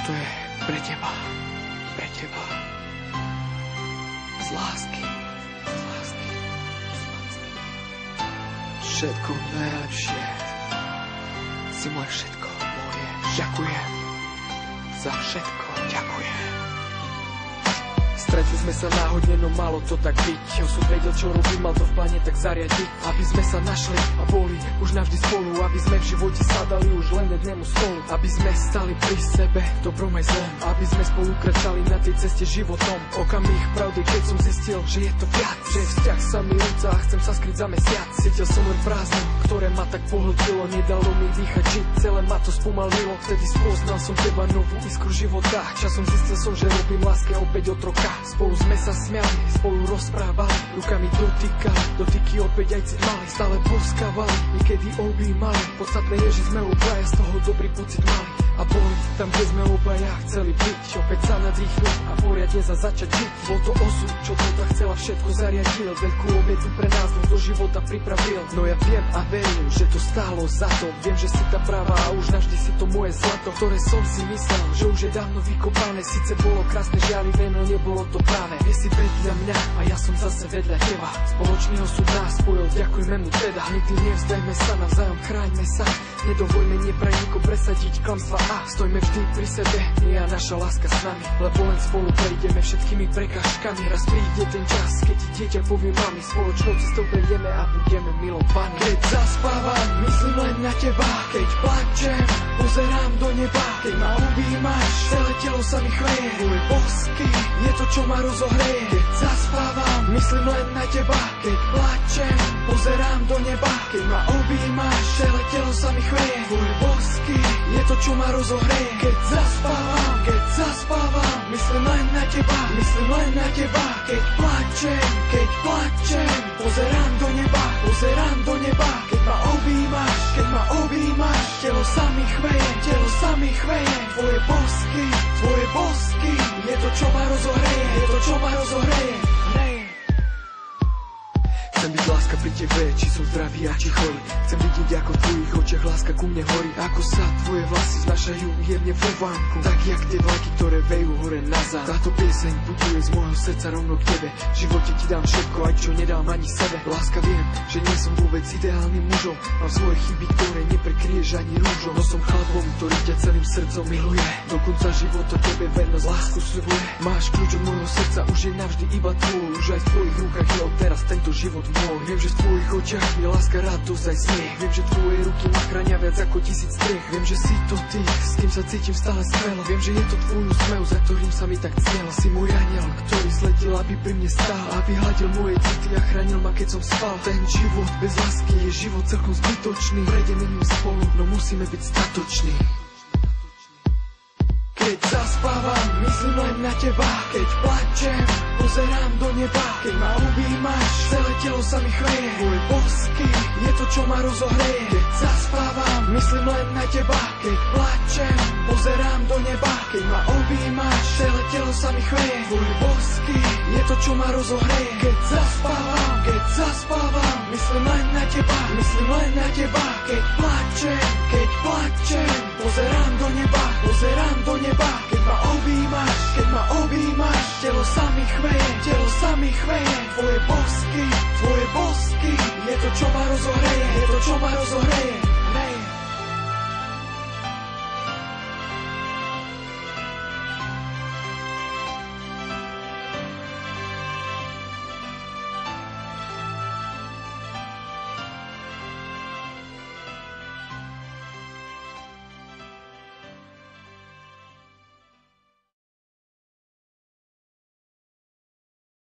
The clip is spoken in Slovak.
Toto je pre teba. Pre teba. Z lásky. Z lásky. Z lásky. Všetko najlepšie. Si moje všetko. Moje. Ďakujem. Za všetko. Ďakujem. Stretli sme sa náhodne, no malo to tak byť. Osud vedel, čo robí, mal to v pláne tak zariadiť, aby sme sa našli a boli už navždy spolu, aby sme v živote sadali už len jednému stolu, aby sme stali pri sebe v dobrom aj zlom, aby sme spolu kračali na tej ceste životom. Okamih pravdy, keď som zistil, že je to viac, že vzťah sa mi rúca a chcem sa skryť za mesiac. Cítil som len prázdno, ktoré ma tak pohltilo, nedalo mi dýchať, žiť, celé ma to spomalilo. Vtedy spoznal som teba, novú iskru života. Časom zistil som, že robím láske opäť otroka. Spolu sme sa smiali, spolu rozprávali, rukami dotýkali, dotyky opäť aj mali, stále boskávali, niekedy objímali. Podstatné je, že sme obaja z toho dobrý pocit mali a boli tam, kde sme obaja chceli byť, opäť sa nadýchnuť a poriadne sa začať žiť. Bol to osud, čo toto chcela, všetko zariadil, veľkú obetu pre nás do života pripravil. No ja viem a verím, že to stálo za to, viem, že si tá práva a už navždy si to moje zlato, ktoré som si myslel, že už je dávno vykopané. Sice bolo krásne, žiarivé, no nebolo to práve. Ty si vedľa mňa a ja som zase vedľa teba. Spoločný osud nás spojil, ďakujme mu teda. Nikdy nevzdajme sa, navzájom chráňme sa. Nedovoľme neprajníko presadiť klamstva a stojme vždy pri sebe, nie a naša láska s nami, lebo len spolu prejdeme všetkými prekážkami. Raz príde ten čas, keď ti dieťa povie mami, spoločnou cestou prejdeme a budeme milovaní. Keď zaspávam, myslím len na teba, keď plačem, pozerám do neba, keď ma objímaš, celé telo sa mi chveje. Tvoj bosky je to, čo ma rozohreje. Keď zaspávam, myslím len na teba, keď plačem, pozerám do neba, keď ma objímaš, celé telo sa mi chveje. Tvoj bosky je to, čo ma rozohreje. Keď zaspávam, myslím len na teba, myslím len na teba, keď plačem, pozerám do neba, keď ma objímaš, telo sa mi chveje, tvoje bosky, je to, čo ma rozohreje, Chcem byť láska pri tebe, či som zdravý a či chorý. Chcem vidieť, ako v tvojich očiach láska ku mne horí. Ako sa tvoje vlasy znašajú jemne vo vánku, tak jak tie vlaky, ktoré vejú hore na zám. Táto pieseň putuje z môjho srdca rovno k tebe. V živote ti dám všetko, aj čo nedám ani sebe. Láska, viem, že nie som vôbec ideálnym mužom. Mám svoje chyby, ktoré neprekryješ ani rúžom. No som chlapom, ktorý ťa celým srdcom miluje. Do konca života tebe vernosť lásku sľubuje. Máš kľúč od môjho srdca, už je navždy iba tvoj. Už aj v tvojich rukách je odteraz tento život môj. Viem, že v tvojich očiach je láska, radosť aj smiech. Viem, že tvoje ruky ma chránia viac ako 1000 striech. Viem, že si to ty, s kým sa cítim stále skvelo. Viem, že je to tvoj úsmev, za ktorým sa mi tak cnelo. Si môj aniel, ktorý sletil, aby pri mne stál, aby hľadil moje city a chránil ma, keď som spal. Ten život bez lásky je život celkom zbytočný. Prejdeme ním spolu, no musíme byť statoční. Keď zaspávam, myslím len na teba, keď plačem, pozerám do neba, keď ma objímaš, celé telo sa mi chveje. Tvoj bosky je to, čo ma rozohreje. Keď zaspávam, myslím len na teba, keď plačem, pozerám do neba, keď ma objímaš, celé telo sa mi chveje. Tvoj bosky je to, čo ma rozohreje. Keď zaspávam, myslím len na teba, keď plačem, pozerám do neba, keď ma objímaš, telo sa mi chveje, tvoje bosky, je to, čo ma rozohreje,